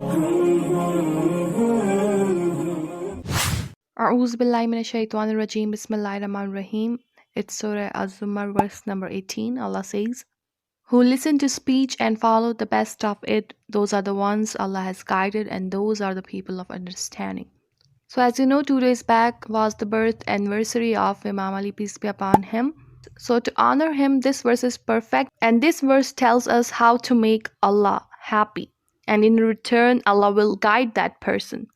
A'udhu billahi minash shaitanir rajeem. Bismillahir Rahmanir Rahim. It's Surah Az-Zumar, verse number 18. Allah says, "Who listen to speech and follow the best of it, those are the ones Allah has guided, and those are the people of understanding." So, as you know, 2 days back was the birth anniversary of Imam Ali, peace be upon him. So, to honor him, this verse is perfect, and this verse tells us how to make Allah happy, and in return, Allah will guide that person.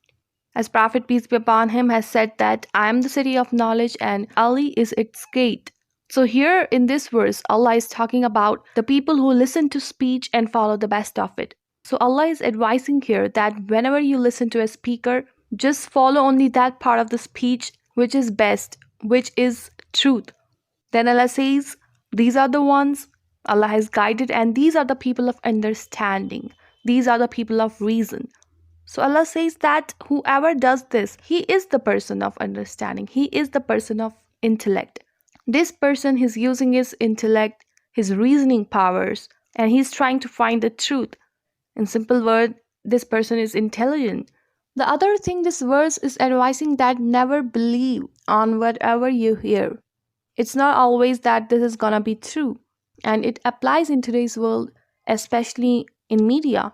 As Prophet peace be upon him has said that I am the city of knowledge and Ali is its gate. So here in this verse, Allah is talking about the people who listen to speech and follow the best of it. So Allah is advising here that whenever you listen to a speaker, just follow only that part of the speech which is best, which is truth. Then Allah says, these are the ones Allah has guided, and these are the people of understanding. These are the people of reason. So Allah says that whoever does this, he is the person of understanding. He is the person of intellect. This person is using his intellect, his reasoning powers, and he's trying to find the truth. In simple word, this person is intelligent. The other thing this verse is advising that never believe on whatever you hear. It's not always that this is gonna be true. And it applies in today's world, especially in media.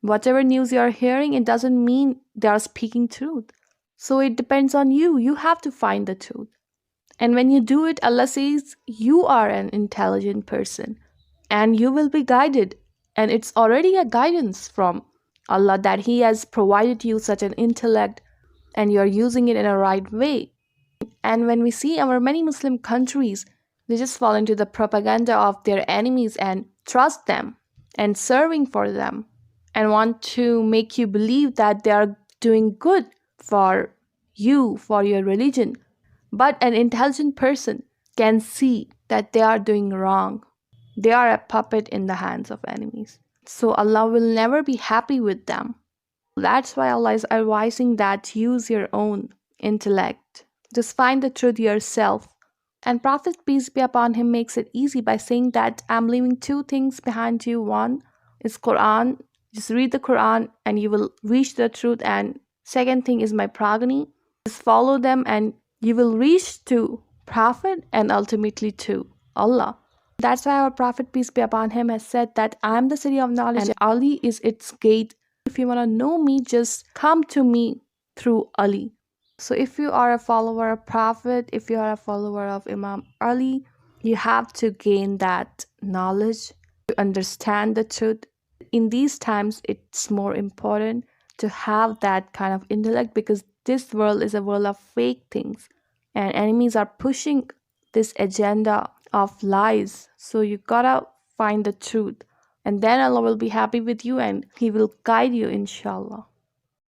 Whatever news you're hearing, it doesn't mean they are speaking truth. So it depends on you. You have to find the truth. And when you do it, Allah says you are an intelligent person and you will be guided. And it's already a guidance from Allah that He has provided you such an intellect and you're using it in a right way. And when we see our many Muslim countries, they just fall into the propaganda of their enemies and trust them and serving for them and want to make you believe that they are doing good for you, for your religion. But an intelligent person can see that they are doing wrong. They are a puppet in the hands of enemies. So Allah will never be happy with them. That's why Allah is advising that use your own intellect. Just find the truth yourself. And Prophet, peace be upon him, makes it easy by saying that I'm leaving 2 things behind you. One is Quran. Just read the Quran and you will reach the truth. And second thing is my progeny. Just follow them and you will reach to Prophet and ultimately to Allah. That's why our Prophet, peace be upon him, has said that I am the city of knowledge and Ali is its gate. If you want to know me, just come to me through Ali. So if you are a follower of Prophet, if you are a follower of Imam Ali, you have to gain that knowledge to understand the truth. In these times, it's more important to have that kind of intellect because this world is a world of fake things and enemies are pushing this agenda of lies. So you gotta find the truth and then Allah will be happy with you and He will guide you, inshallah.